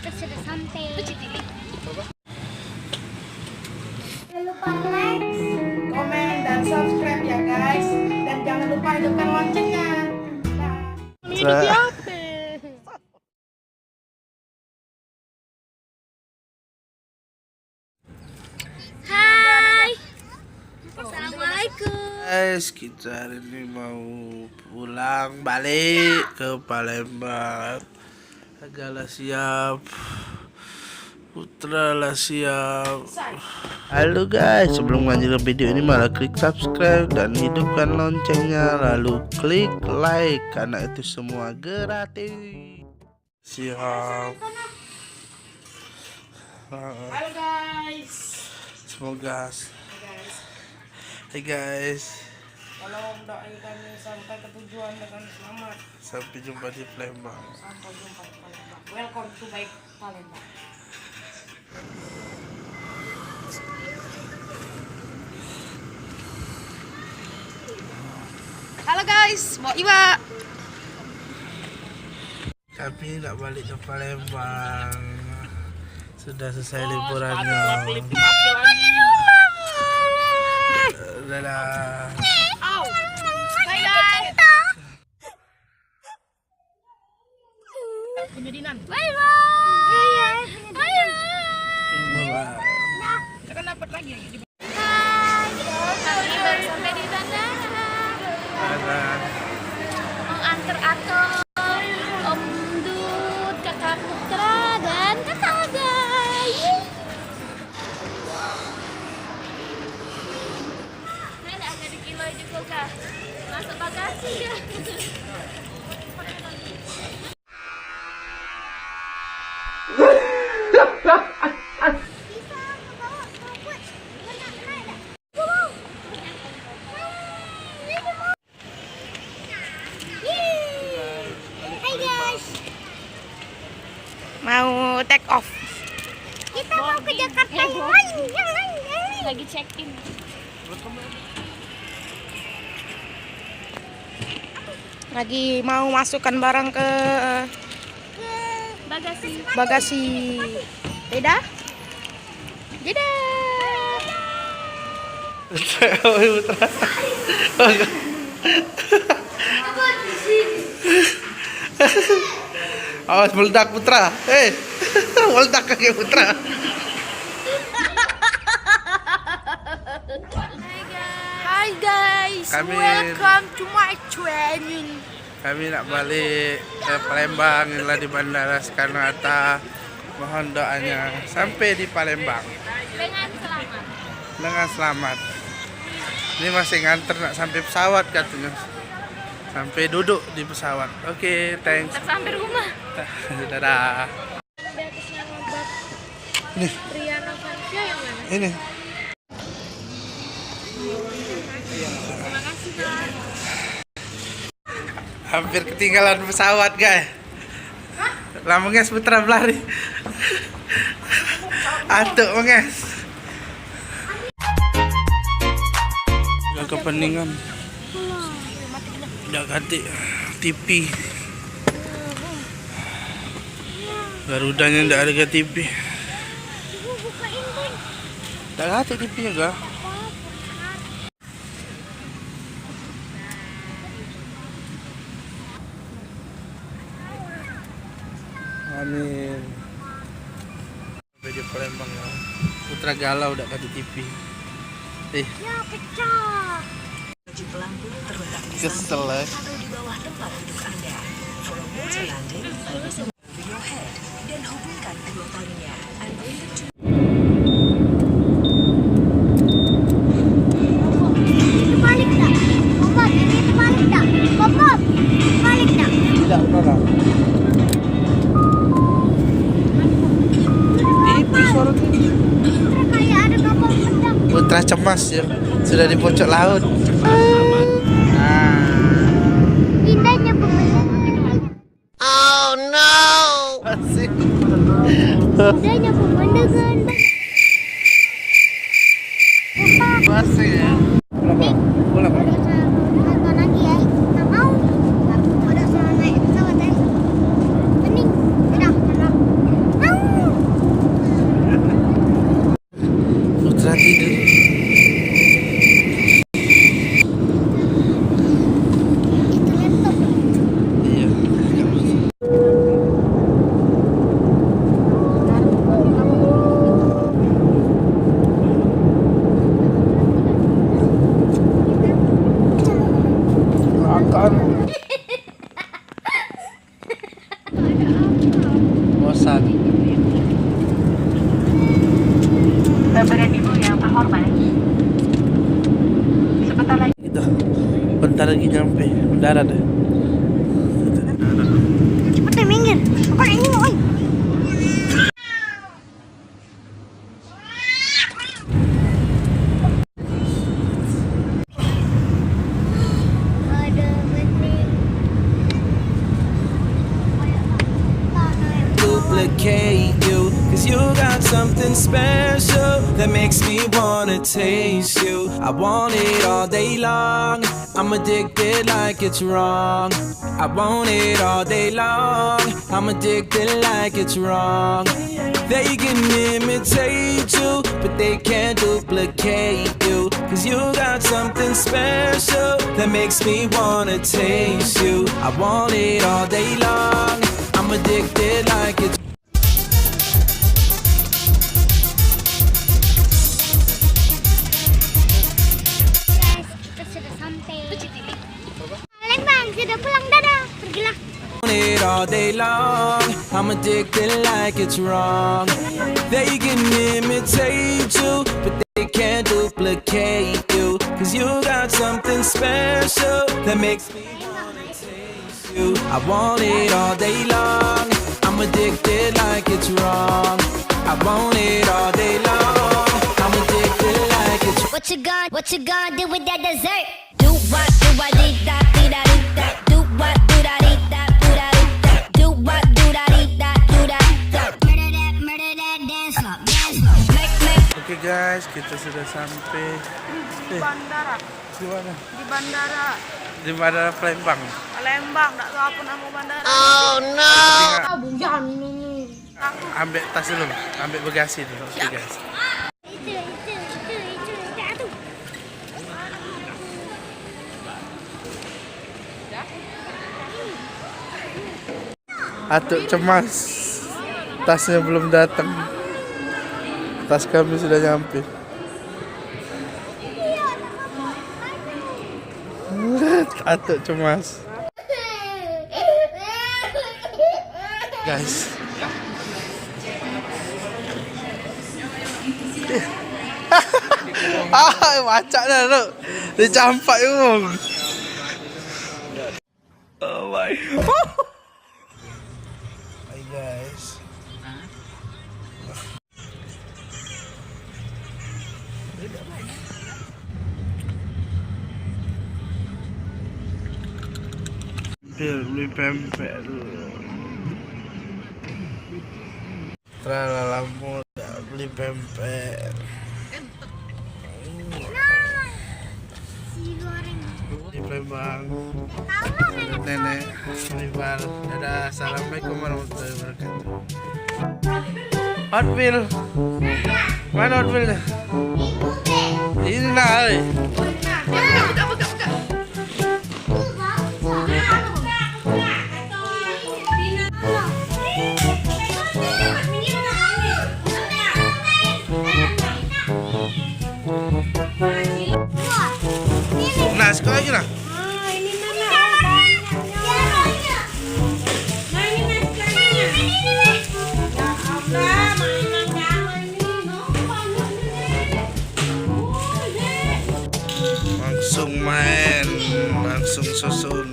kita sudah sampai. Jangan lupa like, komen, dan subscribe ya guys. Dan jangan lupa hidupkan loncengnya. Hai. Assalamualaikum. Guys, kita hari ini mau pulang balik ke Palembang. Agaklah siap, Putra lah siap. Halo guys, sebelum lanjut ke video ini malah klik subscribe dan hidupkan loncengnya, lalu klik like karena itu semua gratis. Siap. Halo guys. Semoga. Hai guys. Tolong doain kami sampai ke tujuan dengan selamat. Sampai jumpa di Palembang. Sampai jumpa di Palembang. Welcome to back Palembang. Halo guys, mau Iwa. Kami nak balik ke Palembang. Sudah selesai liburannya. Dadah. Penyedinan. Bye bye. Bye-bye. Jangan dapat lagi ya. Kami baru sampai di bandara. Dadah. Mau antar Atom, Om Dut, Kakak Putra, dan Kakak Aga. Ada Aga di kilo juga kah? Masuk bagasi ya. Mau take off. Kita mau ke Jakarta yang lain. Lagi check in. Lagi mau masukkan barang ke Bagasi. bagasi. Tidak? Tidak. Putra. Awas meledak Putra. Meledak kaki Putra. Hai guys, Kami- welcome to my training. Kami nak balik ke Palembang, inilah di Bandara Soekarno-Hatta. Mohon doanya sampai di Palembang Dengan selamat. dengan selamat. Ini masih nganter nak sampai pesawat katanya. Sampai duduk di pesawat. Oke, thanks. Sampai rumah. Dadah. Di atas nama Bab Ini, Riana Fansya yang mana? ini. Terima kasih Bang. Hampir ketinggalan pesawat, guys. Lambungnya Putra berlari. Atuk, menges. Udah kepeningan. Udah ganti TV. Garudanya ndak ada TV. Udah ganti TV-nya, gak? Amin. Sampai di Palembang ya. Putra galau udah ganti TV. Ya pecah. Kunci pelampung terletak di Kesel samping ya. atau di bawah tempat duduk Anda. For a water landing, please over your head dan hubungkan kedua talinya. And bring it to Itu balik tak? Bob, ini itu balik tak? Bob, balik tak? Tidak pernah. TV suara TV. Kayak ada kapal pedang. Putra cemas ya. Sudah di pojok laut. Indahnya pemandangan. Asik. Indahnya pemandangan. Asik ya. Pulang. Pulang. Nonton lagi ya. Nggak mau. Udah naik pesawat ya. Mending. Udah. Mau. Hasan. Bapak dan Ibu yang terhormat, sebentar lagi Itu. Bentar lagi nyampe. Mendarat deh. Cepet deh minggir. Bukan ini oi. Ada bening. Duplicate you, cause you got something special that makes me wanna taste you. I want it all day long, I'm addicted like it's wrong. I want it all day long, I'm addicted like it's wrong. They can imitate you, but they can't duplicate you, cause you got something special that makes me wanna taste you. I want it all day long, I'm addicted like it's Guys, kita sudah sampai. Palembang sudah pulang, dadah. Pergilah. it all day long. I'm addicted like it's wrong. They can imitate you, but they can't duplicate you, cause you got something special that makes me wanna taste you. I want it all day long, I'm addicted like it's wrong. I want it all day long, I'm addicted like it's wrong. What you gonna do with that dessert? Do what dee da dee da dee da. Do what do da dee da do da dee da. Do what do da dee da do da da. Murder that, dance up, dance up. Make Oke guys, kita sudah sampai Di bandara. di mana? Di bandara. Di Bandara Palembang. Palembang, nggak tahu apa nama bandara. Tinggal ambil tas dulu, ambil bagasi dulu. Oke guys. Itu, aduh. Atuk cemas, tasnya belum datang. Tas kami sudah nyampe. Atuk cemas, guys. Macak dah tu. Dia campak you. Oh my. Hi guys. Beli pempek dulu. Tralala muda beli pempek. Si goreng. Di Palembang. Nenek Rival. Dadah. Assalamualaikum warahmatullahi wabarakatuh. Hot Wheel. Mana Hot Wheel? Ini nak. Nah, sekolah lagi lah. Langsung main, langsung susun.